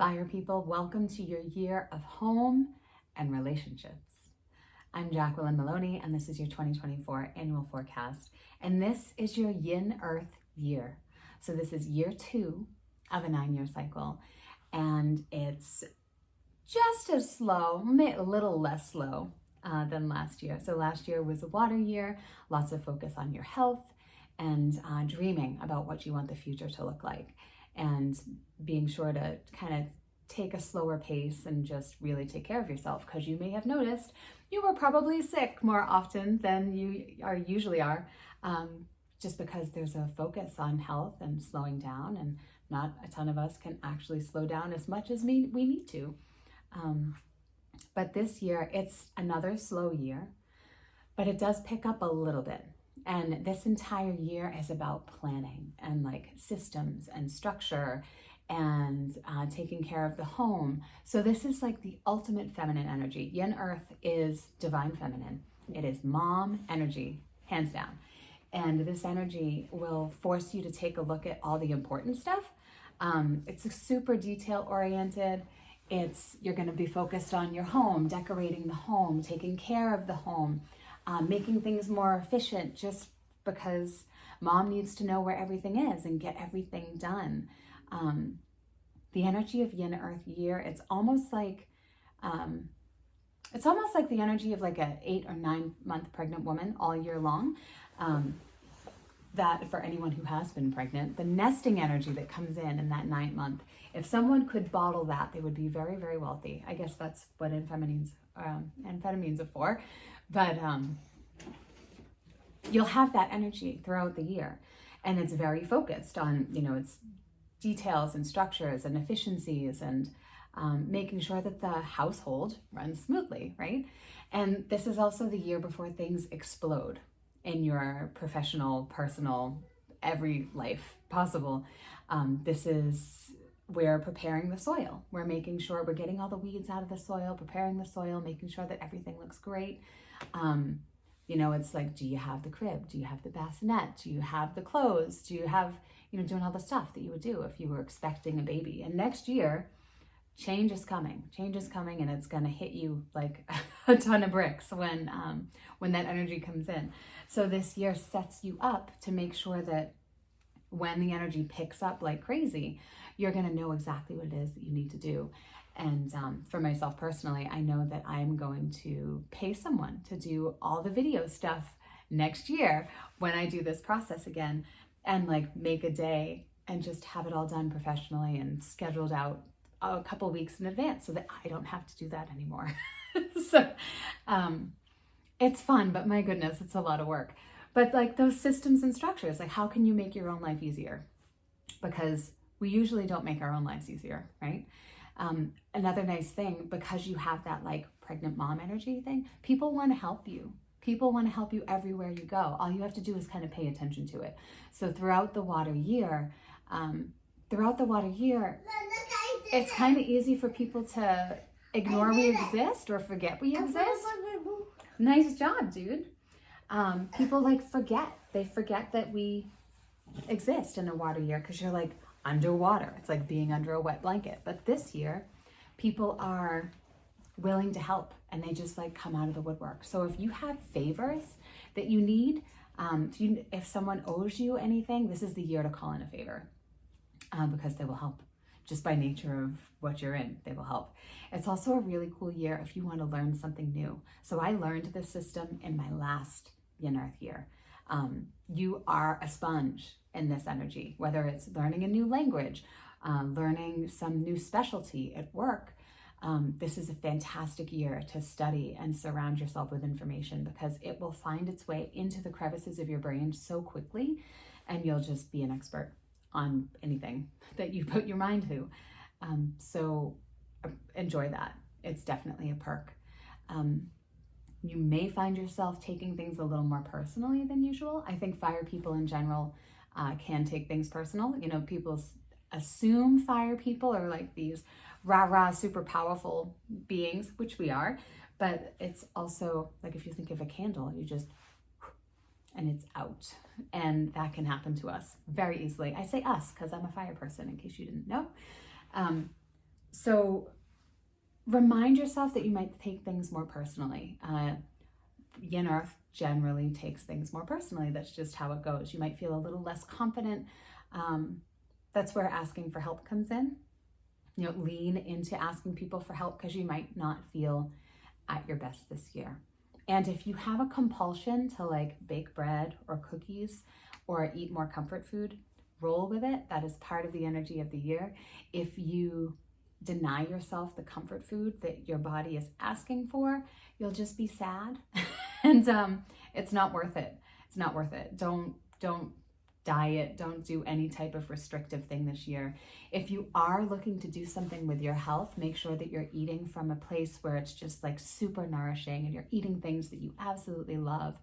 Fire people, welcome to your year of home and relationships. I'm Jacqueline Maloney, and this is your 2024 annual forecast. And this is your Yin Earth Year. So this is year 2 of a 9-year cycle. And it's just as slow, a little less slow than last year. So last year was a water year, lots of focus on your health and dreaming about what you want the future to look like. And being sure to kind of take a slower pace and just really take care of yourself, because you may have noticed you were probably sick more often than you usually are, just because there's a focus on health and slowing down, and not a ton of us can actually slow down as much as we need to. But this year, it's another slow year, but it does pick up a little bit. And this entire year is about planning and like systems and structure and taking care of the home. So this is like the ultimate feminine energy. Yin Earth is divine feminine. It is mom energy, hands down. And this energy will force you to take a look at all the important stuff. It's super detail oriented. You're going to be focused on your home, decorating the home, taking care of the home, making things more efficient, just because mom needs to know where everything is and get everything done. The energy of Yin Earth Year, it's almost like the energy of like a 8 or 9 month pregnant woman all year long. That for anyone who has been pregnant, the nesting energy that comes in that 9th month, if someone could bottle that, they would be very, very wealthy. I guess that's what amphetamines are for. But you'll have that energy throughout the year, and it's very focused on, it's details and structures and efficiencies and making sure that the household runs smoothly, right? And this is also the year before things explode in your professional, personal, every life possible. This is we're preparing the soil. We're making sure we're getting all the weeds out of the soil, preparing the soil, making sure that everything looks great. It's like, do you have the crib? Do you have the bassinet? Do you have the clothes? Do you have, doing all the stuff that you would do if you were expecting a baby? And next year, change is coming, and it's going to hit you like a ton of bricks when that energy comes in. So this year sets you up to make sure that when the energy picks up like crazy, you're going to know exactly what it is that you need to do. And for myself personally, I know that I'm going to pay someone to do all the video stuff next year when I do this process again, and like make a day and just have it all done professionally and scheduled out a couple weeks in advance so that I don't have to do that anymore. So it's fun, but my goodness, it's a lot of work. But like those systems and structures, like how can you make your own life easier? Because we usually don't make our own lives easier, right? Another nice thing, because you have that like pregnant mom energy thing, people want to help you. People want to help you everywhere you go. All you have to do is kind of pay attention to it. So throughout the water year, it's kind of easy for people to ignore we exist or forget we exist. Nice job, dude. People they forget that we exist in a water year, because you're like underwater. It's like being under a wet blanket. But this year, people are willing to help, and they just like come out of the woodwork. So if you have favors that you need, if someone owes you anything, this is the year to call in a favor, because they will help. Just by nature of what you're in, they will help. It's also a really cool year if you want to learn something new. So I learned this system in my last Yin Earth year. You are a sponge in this energy, whether it's learning a new language, learning some new specialty at work. This is a fantastic year to study and surround yourself with information, because it will find its way into the crevices of your brain so quickly, and you'll just be an expert on anything that you put your mind to. So enjoy that. It's definitely a perk. You may find yourself taking things a little more personally than usual. I think fire people in general can take things personal. People assume fire people are like these rah-rah, super powerful beings, which we are. But it's also like, if you think of a candle, and it's out. And that can happen to us very easily. I say us because I'm a fire person, in case you didn't know. So remind yourself that you might take things more personally. Yin Earth generally takes things more personally. That's just how it goes. You might feel a little less confident. That's where asking for help comes in. Lean into asking people for help because you might not feel at your best this year. And if you have a compulsion to like bake bread or cookies or eat more comfort food, roll with it. That is part of the energy of the year. If you deny yourself the comfort food that your body is asking for, you'll just be sad. And it's not worth it. It's not worth it. Don't diet. Don't do any type of restrictive thing this year. If you are looking to do something with your health, make sure that you're eating from a place where it's just like super nourishing and you're eating things that you absolutely love.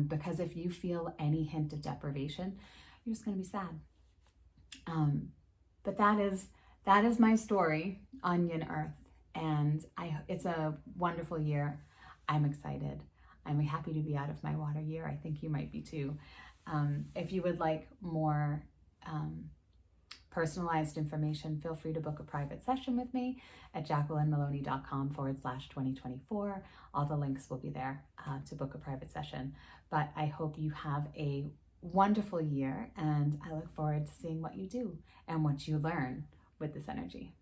Because if you feel any hint of deprivation, you're just going to be sad. But that is my story on Yin Earth, and it's a wonderful year. I'm excited. I'm happy to be out of my water year. I think you might be too. If you would like more personalized information, feel free to book a private session with me at jacquelinemaloney.com/2024. All the links will be there to book a private session. But I hope you have a wonderful year, and I look forward to seeing what you do and what you learn with this energy.